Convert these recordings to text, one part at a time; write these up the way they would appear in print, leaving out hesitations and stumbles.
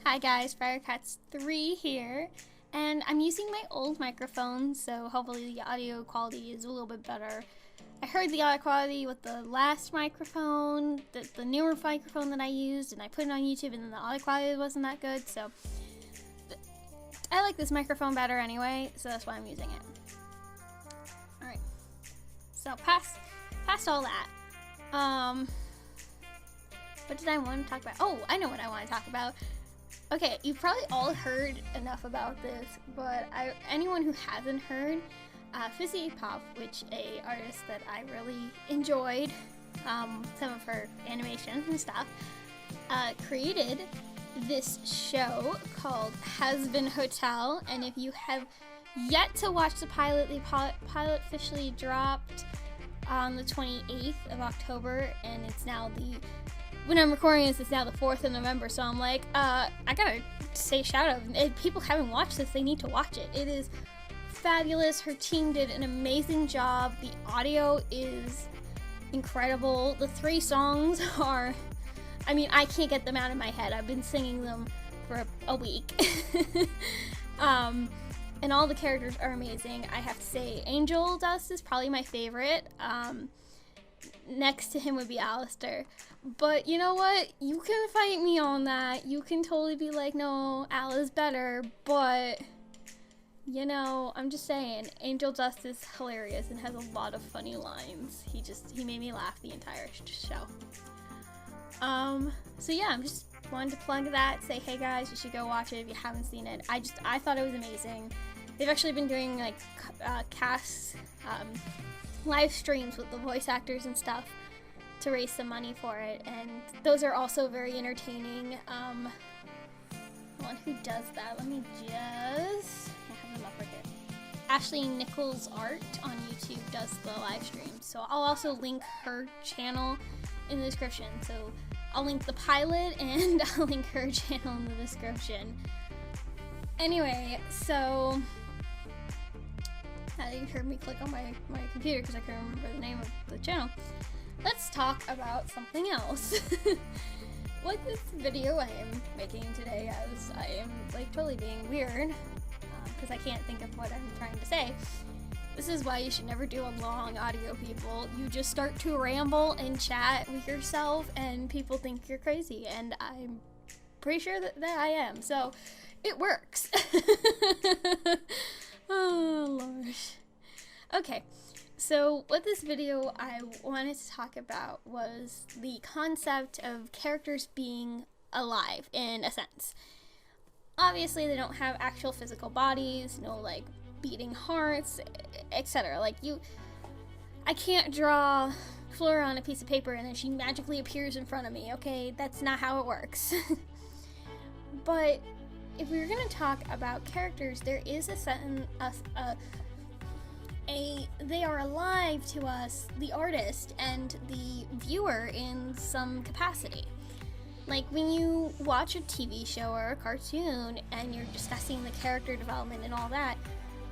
Hi guys, Firecats3 here, and I'm using my old microphone, so hopefully the audio quality is a little bit better. I heard the audio quality with the last microphone, the newer microphone that I used, and I put it on YouTube, and then the audio quality wasn't that good, so I like this microphone better anyway, so that's why I'm using it. Alright, so past all that, what did I want to talk about? Oh, I know what I want to talk about. Okay, you've probably all heard enough about this, but anyone who hasn't heard, Fizzy Pop, which a artist that I really enjoyed, some of her animations and stuff, created this show called Hazbin Hotel, and if you have yet to watch the pilot, the pilot officially dropped on the 28th of October, and it's now when I'm recording this, it's now the 4th of November, so I'm like, I gotta say shout out. If people haven't watched this, they need to watch it. It is fabulous. Her team did an amazing job. The audio is incredible. The 3 songs are, I can't get them out of my head. I've been singing them for a week. And all the characters are amazing. I have to say, Angel Dust is probably my favorite. Next to him would be Alistair. But you know what? You can fight me on that. You can totally be like, no, Al is better. But, you know, I'm just saying, Angel Dust is hilarious and has a lot of funny lines. He made me laugh the entire show. So yeah, I'm just wanted to plug that, say, hey guys, you should go watch it if you haven't seen it. I thought it was amazing. They've actually been doing, like, cast, live streams with the voice actors and stuff to raise some money for it, and those are also very entertaining. One who does that, let me just, I have them up right here. Ashley Nichols Art on YouTube does the live stream, so I'll also link her channel in the description. So I'll link the pilot and I'll link her channel in the description. Anyway, so you heard me click on my computer because I couldn't remember the name of the channel. Let's talk about something else. With this video I am making today, as I am like totally being weird because I can't think of what I'm trying to say. This is why you should never do a long audio, people. You just start to ramble and chat with yourself and people think you're crazy, and I'm pretty sure that I am, so it works. Oh, Lord. Okay, so with this video I wanted to talk about was the concept of characters being alive, in a sense. Obviously, they don't have actual physical bodies, no, like, beating hearts, etc. Like, I can't draw Flora on a piece of paper and then she magically appears in front of me, okay? That's not how it works. But if we were going to talk about characters, there is they are alive to us, the artist and the viewer, in some capacity. Like, when you watch a TV show or a cartoon and you're discussing the character development and all that,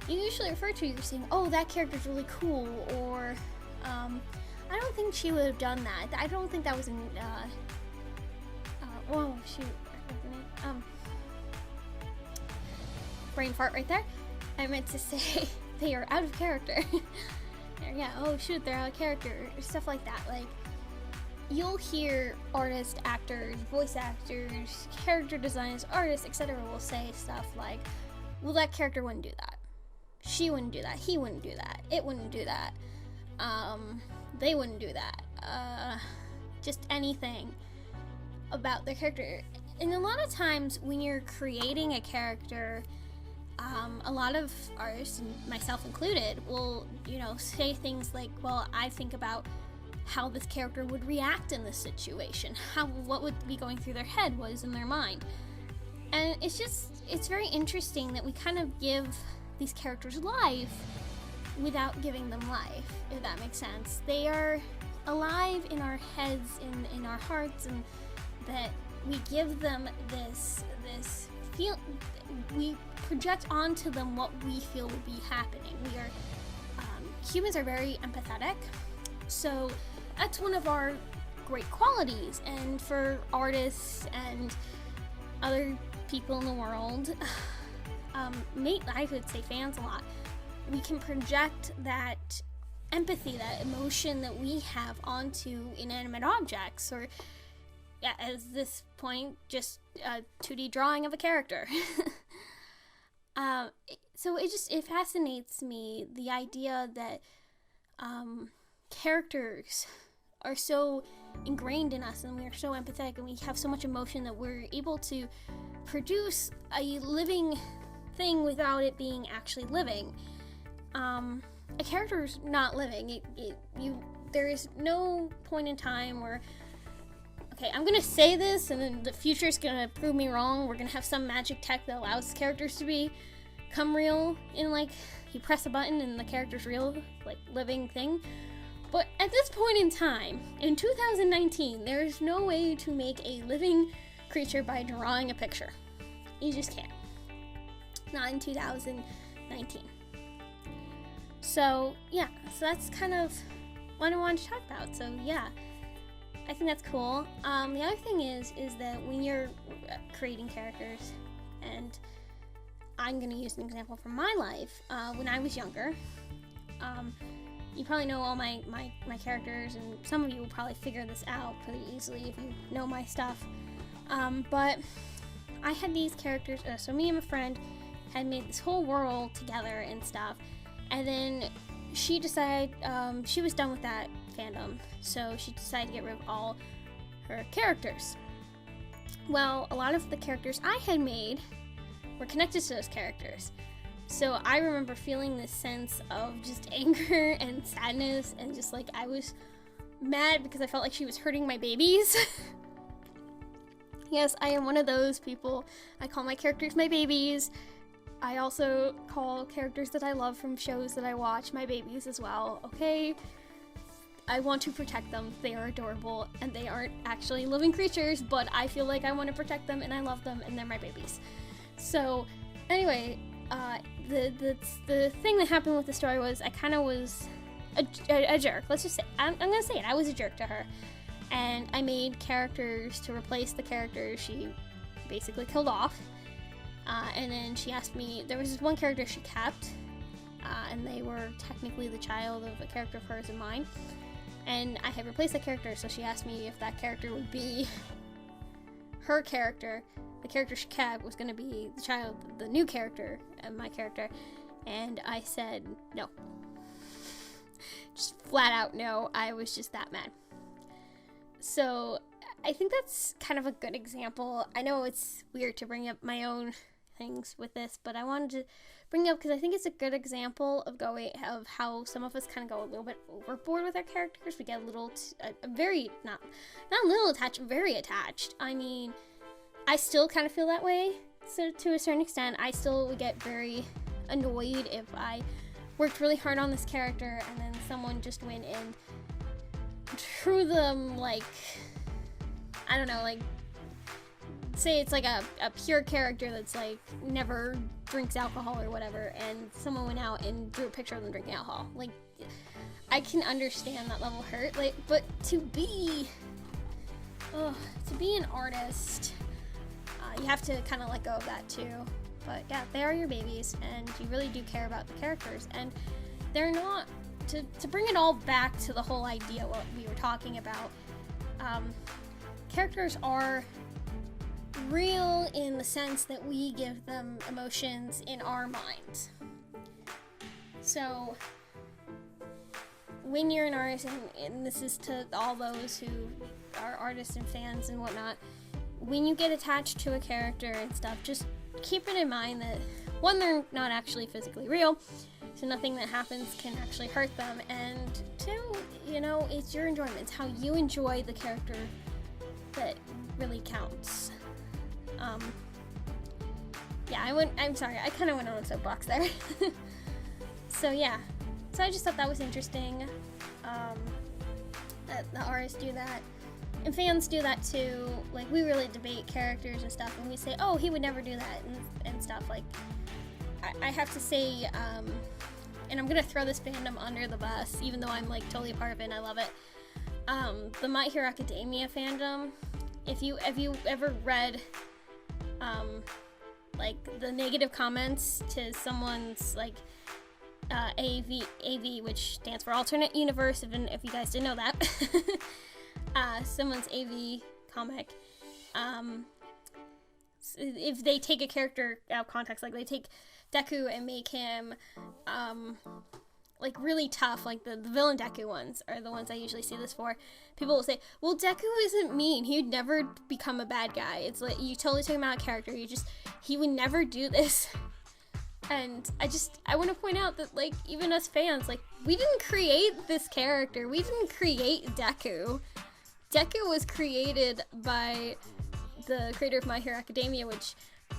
you usually refer to, you're saying, oh, that character's really cool, or I don't think she would have done that. I don't think that was in oh shoot, brain fart right there. I meant to say they are out of character. Yeah, oh shoot, they're out of character, stuff like that. Like, you'll hear artists, actors, voice actors, character designers, artists, etc. will say stuff like, well, that character wouldn't do that. She wouldn't do that. He wouldn't do that. It wouldn't do that. They wouldn't do that. Just anything about their character. And a lot of times when you're creating a character, a lot of artists, and myself included, will, say things like, well, I think about how this character would react in this situation. What would be going through their head, what is in their mind. And it's very interesting that we kind of give these characters life without giving them life, if that makes sense. They are alive in our heads, in our hearts, and that we give them this feel. We project onto them what we feel would be happening. Humans are very empathetic, so that's one of our great qualities. And for artists and other people in the world, I could say fans a lot, we can project that empathy, that emotion that we have onto inanimate objects, or at this point, just a 2D drawing of a character. So it fascinates me, the idea that characters are so ingrained in us, and we are so empathetic, and we have so much emotion that we're able to produce a living thing without it being actually living. A character's not living. There is no point in time where, okay, I'm gonna say this and then the future's gonna prove me wrong. We're gonna have some magic tech that allows characters to become real, in like, you press a button and the character's real, like, living thing. But at this point in time, in 2019, there is no way to make a living creature by drawing a picture. You just can't. Not in 2019. So, yeah, so that's kind of what I wanted to talk about. So, yeah, I think that's cool. The other thing is that when you're creating characters, and I'm going to use an example from my life, when I was younger, you probably know all my characters, and some of you will probably figure this out pretty easily if you know my stuff. But I had these characters, so me and my friend had made this whole world together and stuff. And then she decided, she was done with that fandom, so she decided to get rid of all her characters. Well, a lot of the characters I had made were connected to those characters. So I remember feeling this sense of just anger and sadness, and just like, I was mad because I felt like she was hurting my babies. Yes, I am one of those people. I call my characters my babies. I also call characters that I love from shows that I watch my babies as well, okay? I want to protect them. They are adorable, and they aren't actually living creatures, but I feel like I want to protect them, and I love them, and they're my babies. So, anyway, the thing that happened with the story was I kind of was a jerk. Let's just say, I'm gonna say it, I was a jerk to her. And I made characters to replace the characters she basically killed off. And then she asked me, there was this one character she kept, and they were technically the child of a character of hers and mine. And I had replaced that character, so she asked me if that character would be her character. The character she kept was going to be the child, the new character, and my character. And I said no. Just flat out no. I was just that mad. So I think that's kind of a good example. I know it's weird to bring up my own things with this, but I wanted to bring it up because I think it's a good example of how some of us kind of go a little bit overboard with our characters. We get a little very not a little attached, very attached. I mean, I still kind of feel that way, so to a certain extent. I still would get very annoyed if I worked really hard on this character and then someone just went and drew them, like, I don't know, like, say it's like a pure character that's like never drinks alcohol or whatever, and someone went out and drew a picture of them drinking alcohol. Like, I can understand that level of hurt, like, but to be an artist, you have to kind of let go of that too. But yeah, they are your babies, and you really do care about the characters, and they're not, to bring it all back to the whole idea what we were talking about, characters are real in the sense that we give them emotions in our minds. So when you're an artist, and this is to all those who are artists and fans and whatnot, when you get attached to a character and stuff, just keep it in mind that, one, they're not actually physically real, so nothing that happens can actually hurt them, and two, you know, it's your enjoyment. It's how you enjoy the character that really counts. Yeah, I'm sorry, I kind of went on a soapbox there. So yeah, so I just thought that was interesting, that the artists do that, and fans do that too. Like, we really debate characters and stuff, and we say, oh, he would never do that, and stuff. Like, I have to say, and I'm gonna throw this fandom under the bus, even though I'm like totally a part of it and I love it. The My Hero Academia fandom, if you ever read like the negative comments to someone's like AV, which stands for alternate universe, even if you guys didn't know that. Someone's AV comic, if they take a character out of context, like they take Deku and make him like really tough, like the villain Deku ones are the ones I usually see this for. People will say, well, Deku isn't mean, he would never become a bad guy. It's like, you totally took him out of character, he would never do this. And I want to point out that, like, even us fans, like, we didn't create this character, we didn't create Deku. Deku was created by the creator of My Hero Academia, which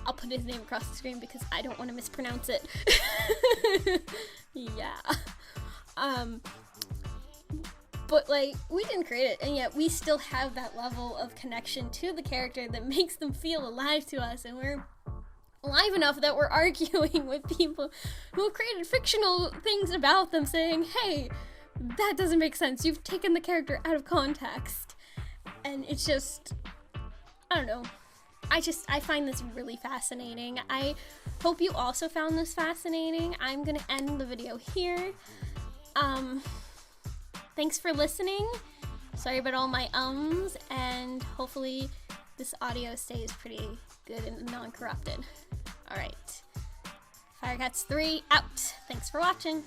I'll put his name across the screen because I don't want to mispronounce it. Yeah. But, like, we didn't create it, and yet we still have that level of connection to the character that makes them feel alive to us, and we're alive enough that we're arguing with people who created fictional things about them, saying, hey, that doesn't make sense, you've taken the character out of context. And it's just, I don't know, I find this really fascinating. I hope you also found this fascinating. I'm gonna end the video here. Thanks for listening. Sorry about all my ums, and hopefully this audio stays pretty good and non-corrupted. Alright. Firecats 3 out. Thanks for watching.